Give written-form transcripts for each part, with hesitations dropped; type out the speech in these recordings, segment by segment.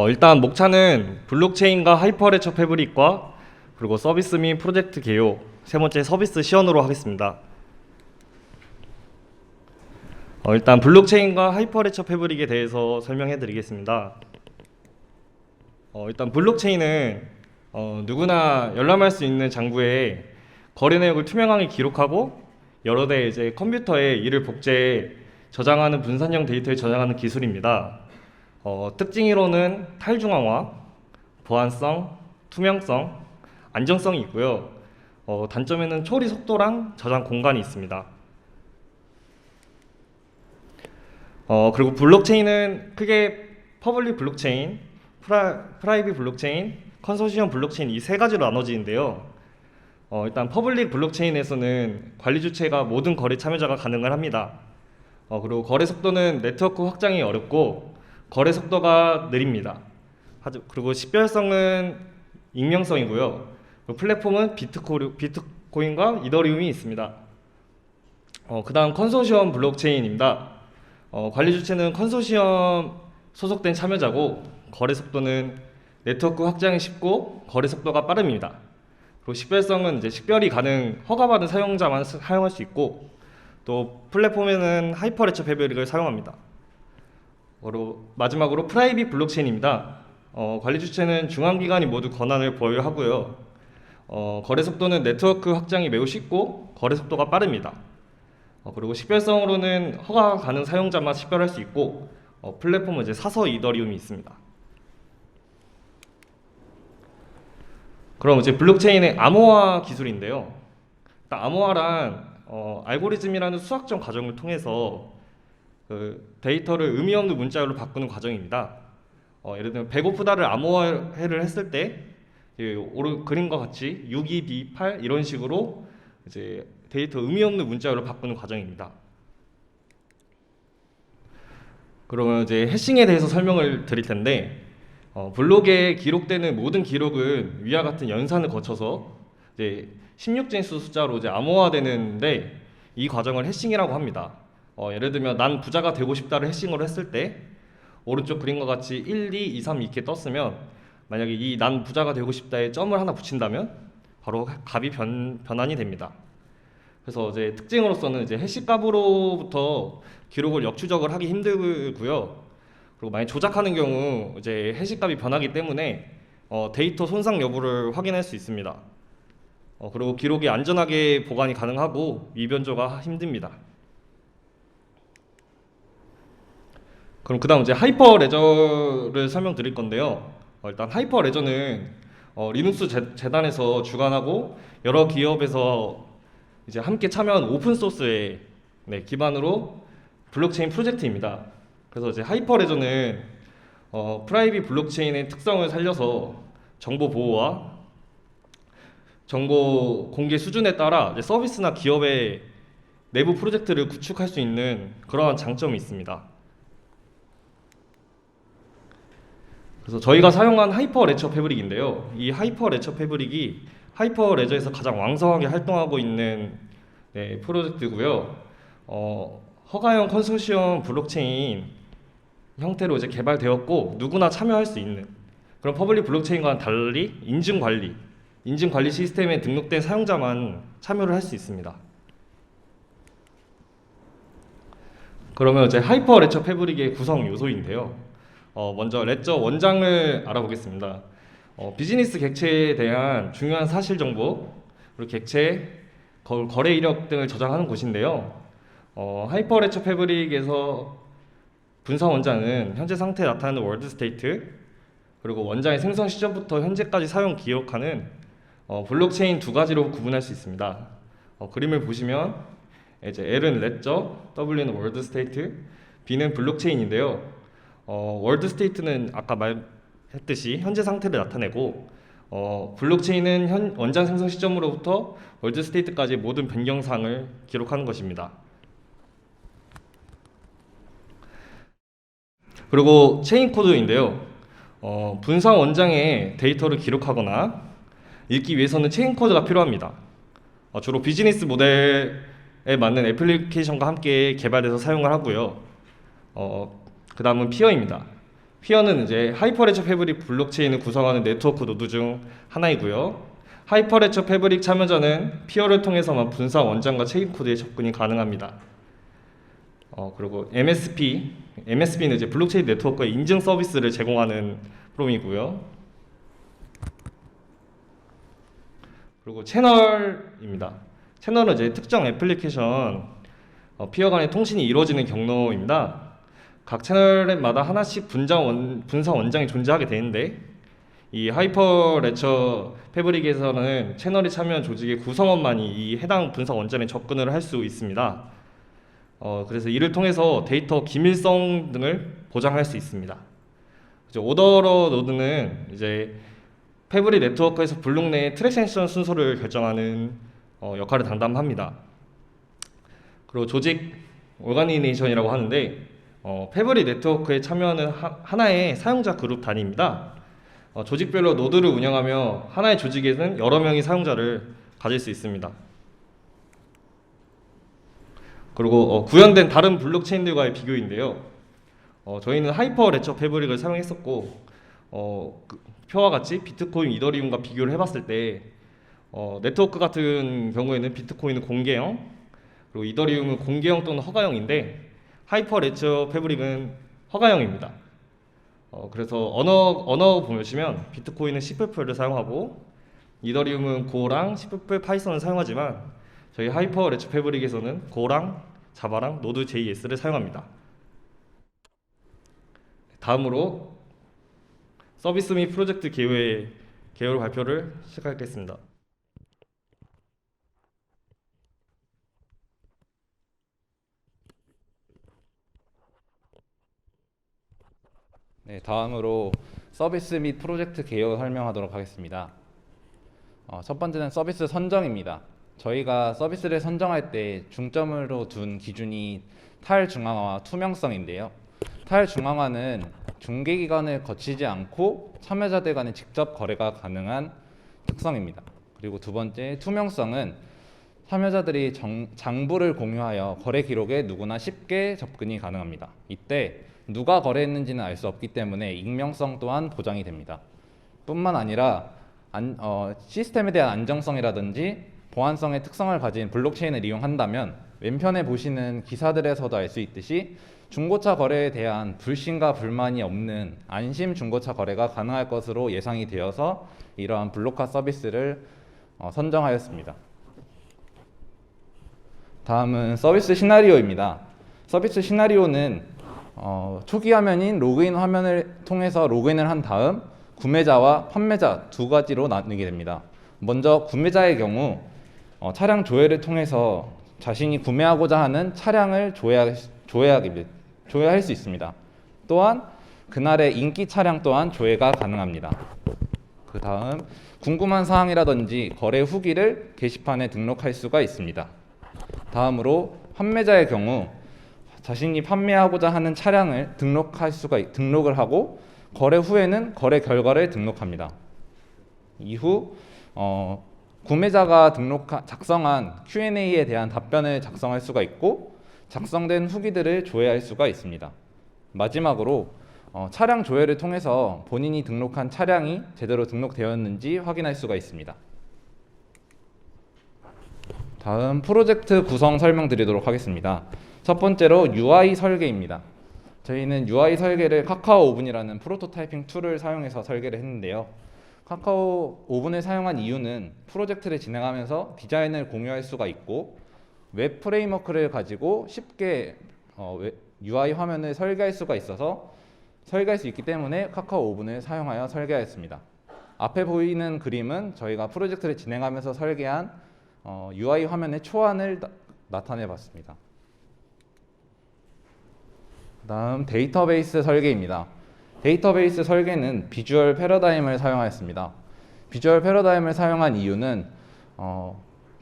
일단 목차는 블록체인과 하이퍼레처 패브릭과 그리고 서비스 및 프로젝트 개요, 세 번째 서비스 시연으로 하겠습니다. 일단 블록체인과 하이퍼레처 패브릭에 대해서 설명해 드리겠습니다. 일단 블록체인은 누구나 열람할 수 있는 장부에 거래 내역을 투명하게 기록하고 여러 대 이제 컴퓨터에 이를 복제해 저장하는 분산형 데이터에 저장하는 기술입니다. 특징으로는 탈중앙화, 보안성, 투명성, 안정성이 있고요. 단점에는 처리 속도랑 저장 공간이 있습니다. 그리고 블록체인은 크게 퍼블릭 블록체인, 프라이빗 블록체인, 컨소시엄 블록체인 이 세 가지로 나눠지는데요. 일단 퍼블릭 블록체인에서는 관리 주체가 모든 거래 참여자가 가능을 합니다. 그리고 거래 속도는 네트워크 확장이 어렵고 거래 속도가 느립니다. 그리고 식별성은 익명성이고요. 플랫폼은 비트코인과 이더리움이 있습니다. 그 다음 컨소시엄 블록체인입니다. 관리 주체는 컨소시엄 소속된 참여자고 거래 속도는 네트워크 확장이 쉽고 거래 속도가 빠릅니다. 그리고 식별성은 이제 식별이 허가받은 사용자만 사용할 수 있고 또 플랫폼에는 하이퍼레처 패브릭을 사용합니다. 그리고 마지막으로 프라이빗 블록체인입니다. 관리 주체는 중앙기관이 모두 권한을 보유하고요. 거래 속도는 네트워크 확장이 매우 쉽고 거래 속도가 빠릅니다. 그리고 식별성으로는 허가 가능 사용자만 식별할 수 있고 플랫폼은 이제 사서 이더리움이 있습니다. 그럼 이제 블록체인의 암호화 기술인데요. 일단 암호화란 알고리즘이라는 수학적 과정을 통해서 그 데이터를 의미 없는 문자열로 바꾸는 과정입니다. 예를 들면 배고프다를 암호화를 했을 때 그림과 같이 6, 2, B, 8 이런 식으로 이제 데이터 의미 없는 문자열로 바꾸는 과정입니다. 그러면 이제 해싱에 대해서 설명을 드릴 텐데 블록에 기록되는 모든 기록은 위와 같은 연산을 거쳐서 이제 16진수 숫자로 이제 암호화되는데 이 과정을 해싱이라고 합니다. 예를 들면 난 부자가 되고 싶다를 해싱으로 했을 때 오른쪽 그림과 같이 1, 2, 2, 3 이렇게 떴으면 만약에 이 난 부자가 되고 싶다에 점을 하나 붙인다면 바로 값이 변환이 됩니다. 그래서 이제 특징으로서는 이제 해시값으로부터 기록을 역추적을 하기 힘들고요. 그리고 만약 조작하는 경우 이제 해시값이 변하기 때문에 데이터 손상 여부를 확인할 수 있습니다. 그리고 기록이 안전하게 보관이 가능하고 위변조가 힘듭니다. 그럼 그다음 이제 하이퍼 레저를 설명드릴 건데요. 일단 하이퍼 레저는 리눅스 재단에서 주관하고 여러 기업에서 이제 함께 참여한 오픈 소스의 기반으로 블록체인 프로젝트입니다. 그래서 이제 하이퍼 레저는 프라이빗 블록체인의 특성을 살려서 정보 보호와 정보 공개 수준에 따라 이제 서비스나 기업의 내부 프로젝트를 구축할 수 있는 그러한 장점이 있습니다. 그래서 저희가 사용한 하이퍼 레처 패브릭인데요. 이 하이퍼 레처 패브릭이 하이퍼 레저에서 가장 왕성하게 활동하고 있는 프로젝트고요. 허가형 컨소시엄 블록체인 형태로 이제 개발되었고 누구나 참여할 수 있는 그런 퍼블릭 블록체인과는 달리 인증 관리 시스템에 등록된 사용자만 참여를 할 수 있습니다. 그러면 이제 하이퍼 레처 패브릭의 구성 요소인데요. 먼저 레저 원장을 알아보겠습니다. 비즈니스 객체에 대한 중요한 사실 정보, 그리고 객체, 거래 이력 등을 저장하는 곳인데요. 하이퍼 레처 패브릭에서 분산 원장은 현재 상태에 나타나는 월드 스테이트, 그리고 원장의 생성 시점부터 현재까지 사용 기록하는 블록체인 두 가지로 구분할 수 있습니다. 그림을 보시면 이제 L은 레저, W는 월드 스테이트, B는 블록체인인데요. 월드 스테이트는 아까 말했듯이 현재 상태를 나타내고 블록체인은 원장 생성 시점으로부터 월드 스테이트까지 모든 변경사항을 기록하는 것입니다. 그리고 체인 코드인데요. 분산 원장에 데이터를 기록하거나 읽기 위해서는 체인 코드가 필요합니다. 주로 비즈니스 모델에 맞는 애플리케이션과 함께 개발해서 사용을 하고요. 그 다음은 피어입니다. 피어는 이제 하이퍼레저 패브릭 블록체인을 구성하는 네트워크 노드 중 하나이고요. 하이퍼레저 패브릭 참여자는 피어를 통해서만 분사 원장과 책임 코드에 접근이 가능합니다. 그리고 MSP는 이제 블록체인 네트워크의 인증 서비스를 제공하는 프로그램이고요. 그리고 채널입니다. 채널은 이제 특정 애플리케이션 피어 간의 통신이 이루어지는 경로입니다. 각 채널마다 하나씩 분사 원장이 존재하게 되는데, 이 하이퍼레처 패브릭에서는 채널이 참여한 조직의 구성원만이 이 해당 분사 원장에 접근을 할 수 있습니다. 그래서 이를 통해서 데이터 기밀성 등을 보장할 수 있습니다. 오더러 노드는 이제 패브릭 네트워크에서 블록 내의 트랜잭션 순서를 결정하는 역할을 담당합니다. 그리고 조직 오가니네이션이라고 하는데, 패브릭 네트워크에 참여하는 하나의 사용자 그룹 단위입니다. 조직별로 노드를 운영하며 하나의 조직에는 여러 명의 사용자를 가질 수 있습니다. 그리고 구현된 다른 블록체인들과의 비교인데요. 저희는 하이퍼레처 패브릭을 사용했었고, 표와 같이 비트코인, 이더리움과 비교를 해봤을 때 네트워크 같은 경우에는 비트코인은 공개형, 그리고 이더리움은 공개형 또는 허가형인데, 하이퍼레처 패브릭은 허가형입니다. 그래서 언어 보시면 비트코인은 C++를 사용하고 이더리움은 고랑 C++ 파이썬을 사용하지만 저희 하이퍼레처 패브릭에서는 고랑 자바랑 노드 JS를 사용합니다. 다음으로 서비스 및 프로젝트 개요 발표를 시작하겠습니다. 네, 다음으로 서비스 및 프로젝트 개요 설명하도록 하겠습니다. 첫 번째는 서비스 선정입니다. 저희가 서비스를 선정할 때 중점으로 둔 기준이 탈중앙화와 투명성인데요. 탈중앙화는 중개기관을 거치지 않고 참여자들 간의 직접 거래가 가능한 특성입니다. 그리고 두 번째, 투명성은 참여자들이 장부를 공유하여 거래 기록에 누구나 쉽게 접근이 가능합니다. 이때 누가 거래했는지는 알 수 없기 때문에 익명성 또한 보장이 됩니다. 뿐만 아니라 시스템에 대한 안정성이라든지 보안성의 특성을 가진 블록체인을 이용한다면 왼편에 보시는 기사들에서도 알 수 있듯이 중고차 거래에 대한 불신과 불만이 없는 안심 중고차 거래가 가능할 것으로 예상이 되어서 이러한 블록화 서비스를 선정하였습니다. 다음은 서비스 시나리오입니다. 서비스 시나리오는 초기 화면인 로그인 화면을 통해서 로그인을 한 다음 구매자와 판매자 두 가지로 나누게 됩니다. 먼저 구매자의 경우 차량 조회를 통해서 자신이 구매하고자 하는 차량을 조회할 수 있습니다. 또한 그날의 인기 차량 또한 조회가 가능합니다. 그 다음 궁금한 사항이라든지 거래 후기를 게시판에 등록할 수가 있습니다. 다음으로 판매자의 경우 자신이 판매하고자 하는 차량을 등록을 하고 거래 후에는 거래 결과를 등록합니다. 이후 구매자가 작성한 Q&A에 대한 답변을 작성할 수가 있고 작성된 후기들을 조회할 수가 있습니다. 마지막으로 차량 조회를 통해서 본인이 등록한 차량이 제대로 등록되었는지 확인할 수가 있습니다. 다음 프로젝트 구성 설명드리도록 하겠습니다. 첫 번째로 UI 설계입니다. 저희는 UI 설계를 카카오 오븐이라는 프로토타이핑 툴을 사용해서 설계를 했는데요. 카카오 오븐을 사용한 이유는 프로젝트를 진행하면서 디자인을 공유할 수가 있고 웹 프레임워크를 가지고 쉽게 UI 화면을 설계할 수 있기 때문에 카카오 오븐을 사용하여 설계하였습니다. 앞에 보이는 그림은 저희가 프로젝트를 진행하면서 설계한 UI 화면의 초안을 나타내 봤습니다. 다음 데이터베이스 설계입니다. 데이터베이스 설계는 비주얼 패러다임을 사용하였습니다. 비주얼 패러다임을 사용한 이유는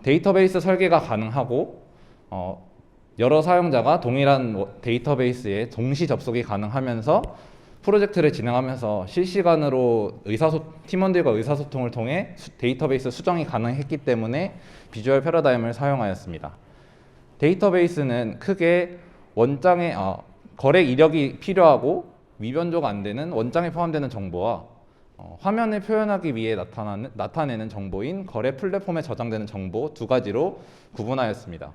데이터베이스 설계가 가능하고 여러 사용자가 동일한 데이터베이스에 동시 접속이 가능하면서 프로젝트를 진행하면서 실시간으로 팀원들과 의사소통을 통해 데이터베이스 수정이 가능했기 때문에 비주얼 패러다임을 사용하였습니다. 데이터베이스는 크게 원장의 거래 이력이 필요하고 위변조가 안 되는 원장에 포함되는 정보와 화면을 표현하기 위해 나타내는 정보인 거래 플랫폼에 저장되는 정보 두 가지로 구분하였습니다.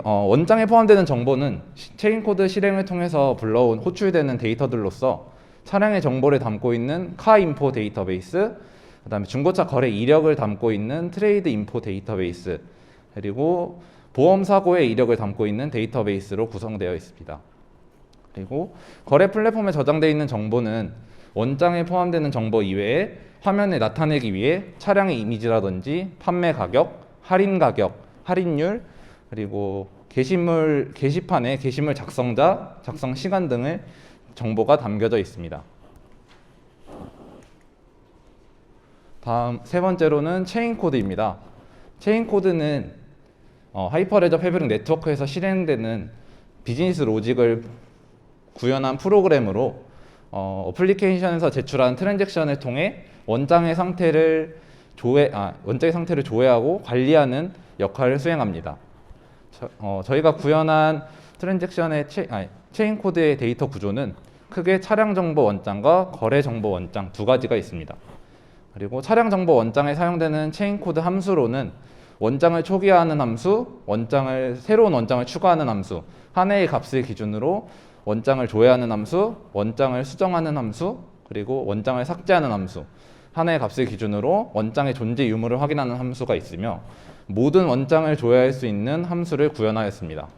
원장에 포함되는 정보는 체인코드 실행을 통해서 불러온 호출되는 데이터들로서 차량의 정보를 담고 있는 카인포 데이터베이스, 그다음에 중고차 거래 이력을 담고 있는 트레이드 인포 데이터베이스, 그리고 보험 사고의 이력을 담고 있는 데이터베이스로 구성되어 있습니다. 그리고 거래 플랫폼에 저장되어 있는 정보는 원장에 포함되는 정보 이외에 화면에 나타내기 위해 차량의 이미지라든지 판매 가격, 할인율, 그리고 게시판에 게시물 작성자, 작성 시간 등의 정보가 담겨져 있습니다. 다음 세 번째로는 체인 코드입니다. 체인 코드는 하이퍼레저 패브릭 네트워크에서 실행되는 비즈니스 로직을 구현한 프로그램으로 어플리케이션에서 제출한 트랜잭션을 통해 원장의 상태를 조회하고 관리하는 역할을 수행합니다. 저희가 구현한 트랜잭션의 체인 코드의 데이터 구조는 크게 차량 정보 원장과 거래 정보 원장 두 가지가 있습니다. 그리고 차량 정보 원장에 사용되는 체인 코드 함수로는 원장을 초기화하는 함수, 새로운 원장을 추가하는 함수, 한 해의 값을 기준으로 원장을 조회하는 함수, 원장을 수정하는 함수, 그리고 원장을 삭제하는 함수, 한 해의 값을 기준으로 원장의 존재 유무를 확인하는 함수가 있으며 모든 원장을 조회할 수 있는 함수를 구현하였습니다.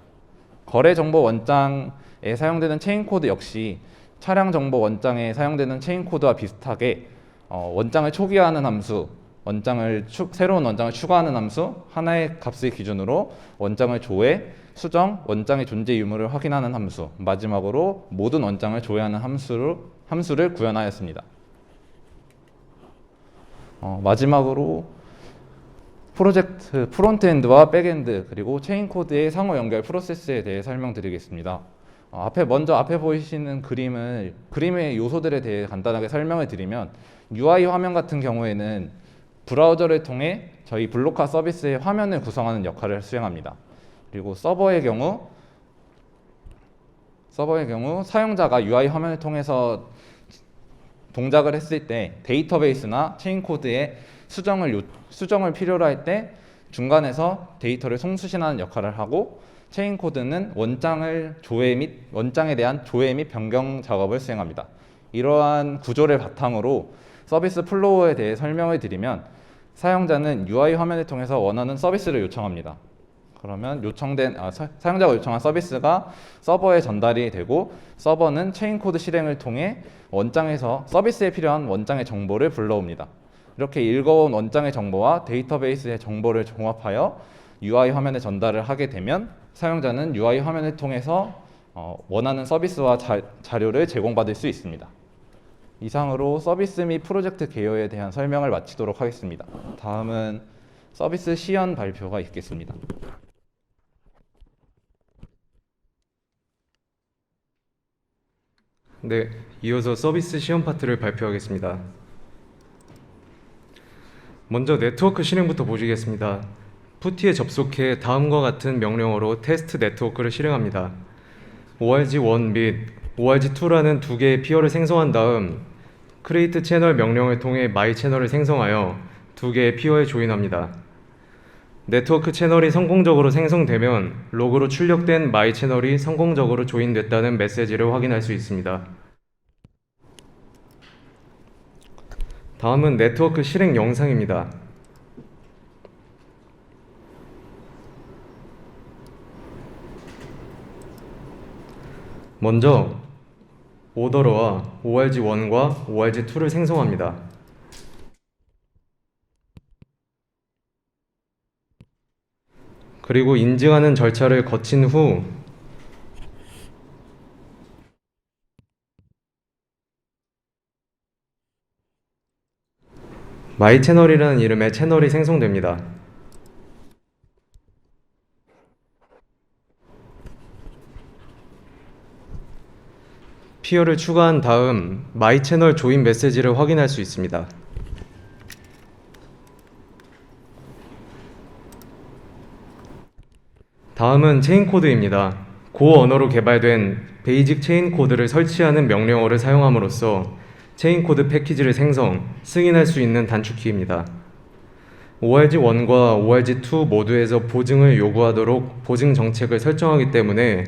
거래 정보 원장에 사용되는 체인 코드 역시 차량 정보 원장에 사용되는 체인 코드와 비슷하게 원장을 초기화하는 함수, 새로운 원장을 추가하는 함수, 하나의 값을 기준으로 원장을 조회, 수정, 원장의 존재 유무를 확인하는 함수, 마지막으로 모든 원장을 조회하는 함수를 구현하였습니다. 마지막으로 프로젝트 프론트엔드와 백엔드 그리고 체인 코드의 상호 연결 프로세스에 대해 설명드리겠습니다. 앞에 보이시는 그림의 요소들에 대해 간단하게 설명을 드리면 UI 화면 같은 경우에는 브라우저를 통해 저희 블로카 서비스의 화면을 구성하는 역할을 수행합니다. 그리고 서버의 경우 사용자가 UI 화면을 통해서 동작을 했을 때 데이터베이스나 체인 코드에 수정을 필요로 할 때 중간에서 데이터를 송수신하는 역할을 하고 체인 코드는 원장에 대한 조회 및 변경 작업을 수행합니다. 이러한 구조를 바탕으로 서비스 플로우에 대해 설명을 드리면 사용자는 UI 화면을 통해서 원하는 서비스를 요청합니다. 그러면 사용자가 요청한 서비스가 서버에 전달이 되고 서버는 체인 코드 실행을 통해 서비스에 필요한 원장의 정보를 불러옵니다. 이렇게 읽어온 원장의 정보와 데이터베이스의 정보를 종합하여 UI 화면에 전달을 하게 되면 사용자는 UI 화면을 통해서 원하는 서비스와 자료를 제공받을 수 있습니다. 이상으로 서비스 및 프로젝트 개요에 대한 설명을 마치도록 하겠습니다. 다음은 서비스 시연 발표가 있겠습니다. 네, 이어서 서비스 시험 파트를 발표하겠습니다. 먼저 네트워크 실행부터 보시겠습니다. 푸티에 접속해 다음과 같은 명령어로 테스트 네트워크를 실행합니다. org1 및 org2라는 두 개의 피어를 생성한 다음 create 채널 명령을 통해 my 채널을 생성하여 두 개의 피어에 조인합니다. 네트워크 채널이 성공적으로 생성되면 로그로 출력된 my 채널이 성공적으로 조인됐다는 메시지를 확인할 수 있습니다. 다음은 네트워크 실행 영상입니다. 먼저 오더러와 org1과 org2를 생성합니다. 그리고 인증하는 절차를 거친 후 my 채널이라는 이름의 채널이 생성됩니다. 피어를 추가한 다음 my 채널 조인 메시지를 확인할 수 있습니다. 다음은 체인 코드입니다. 고 언어로 개발된 베이직 체인 코드를 설치하는 명령어를 사용함으로써 체인 코드 패키지를 생성, 승인할 수 있는 단축키입니다. ORG1과 ORG2 모두에서 보증을 요구하도록 보증 정책을 설정하기 때문에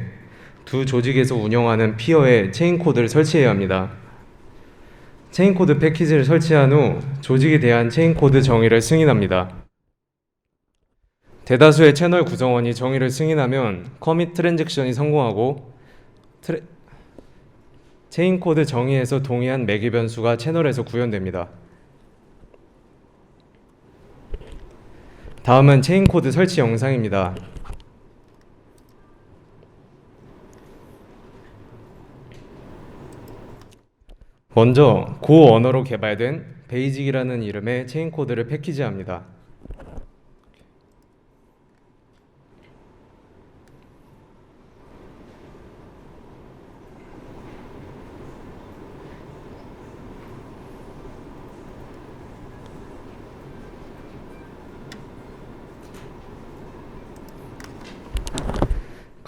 두 조직에서 운영하는 피어에 체인 코드를 설치해야 합니다. 체인 코드 패키지를 설치한 후 조직에 대한 체인 코드 정의를 승인합니다. 대다수의 채널 구성원이 정의를 승인하면 커밋 트랜잭션이 성공하고 체인 코드 정의에서 동의한 매개 변수가 채널에서 구현됩니다. 다음은 체인 코드 설치 영상입니다. 먼저 고 언어로 개발된 베이직이라는 이름의 체인 코드를 패키지합니다.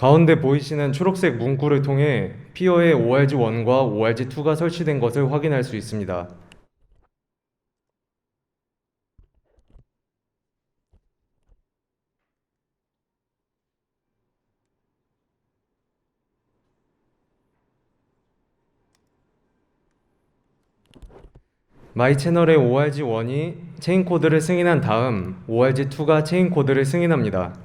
가운데 보이시는 초록색 문구를 통해 피어에 ORG1과 ORG2가 설치된 것을 확인할 수 있습니다. 마이 채널의 ORG1이 체인 코드를 승인한 다음 ORG2가 체인 코드를 승인합니다.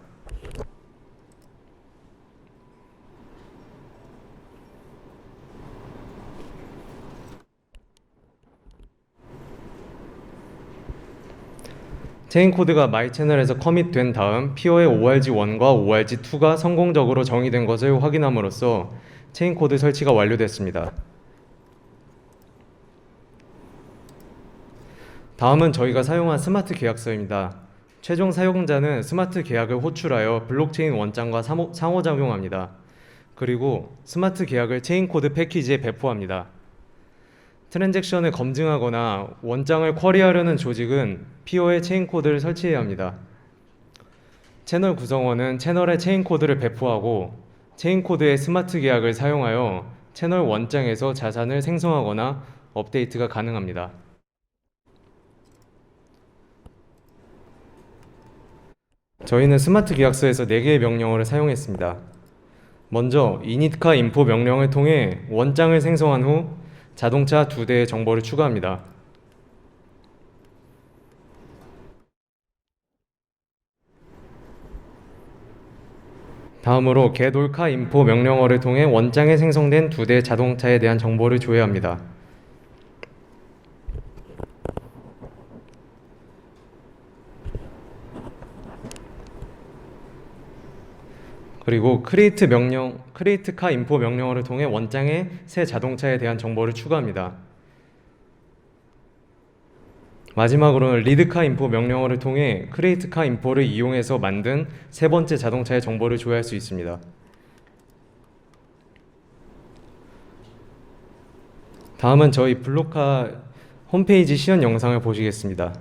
체인 코드가 마이 채널에서 커밋된 다음 피어의 ORG1과 ORG2가 성공적으로 정의된 것을 확인함으로써 체인 코드 설치가 완료됐습니다. 다음은 저희가 사용한 스마트 계약서입니다. 최종 사용자는 스마트 계약을 호출하여 블록체인 원장과 상호작용합니다. 그리고 스마트 계약을 체인 코드 패키지에 배포합니다. 트랜잭션을 검증하거나 원장을 쿼리하려는 조직은 피어에 체인 코드를 설치해야 합니다. 채널 구성원은 채널에 체인 코드를 배포하고 체인 코드의 스마트 계약을 사용하여 채널 원장에서 자산을 생성하거나 업데이트가 가능합니다. 저희는 스마트 계약서에서 4개의 명령어를 사용했습니다. 먼저 init카 info 명령을 통해 원장을 생성한 후 자동차 2대의 정보를 추가합니다. 다음으로 getAllCar info 명령어를 통해 원장에 생성된 2대 자동차에 대한 정보를 조회합니다. 그리고 createCar info 명령어를 통해 원장의 새 자동차에 대한 정보를 추가합니다. 마지막으로는 readCar info 명령어를 통해 createCar info를 이용해서 만든 세 번째 자동차의 정보를 조회할 수 있습니다. 다음은 저희 블록카 홈페이지 시연 영상을 보시겠습니다.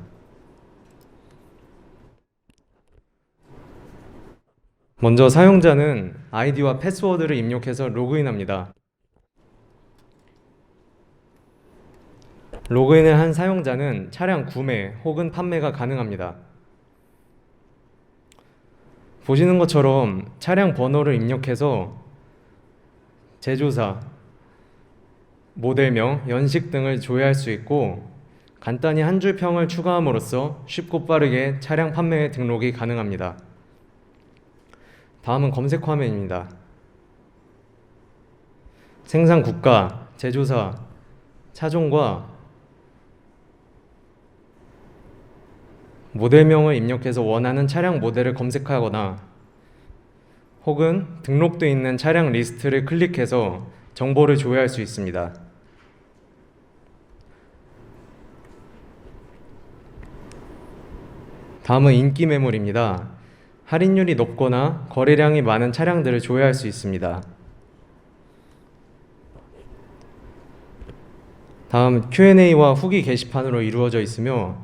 먼저 사용자는 아이디와 패스워드를 입력해서 로그인합니다. 로그인을 한 사용자는 차량 구매 혹은 판매가 가능합니다. 보시는 것처럼 차량 번호를 입력해서 제조사, 모델명, 연식 등을 조회할 수 있고 간단히 한 줄 평을 추가함으로써 쉽고 빠르게 차량 판매 등록이 가능합니다. 다음은 검색 화면입니다. 생산 국가, 제조사, 차종과 모델명을 입력해서 원하는 차량 모델을 검색하거나 혹은 등록되어 있는 차량 리스트를 클릭해서 정보를 조회할 수 있습니다. 다음은 인기 매물입니다. 할인율이 높거나 거래량이 많은 차량들을 조회할 수 있습니다. 다음 Q&A와 후기 게시판으로 이루어져 있으며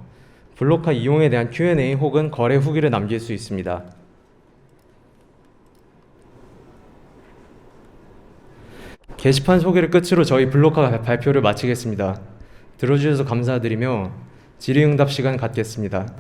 블록카 이용에 대한 Q&A 혹은 거래 후기를 남길 수 있습니다. 게시판 소개를 끝으로 저희 블로커 발표를 마치겠습니다. 들어주셔서 감사드리며 질의응답 시간 갖겠습니다.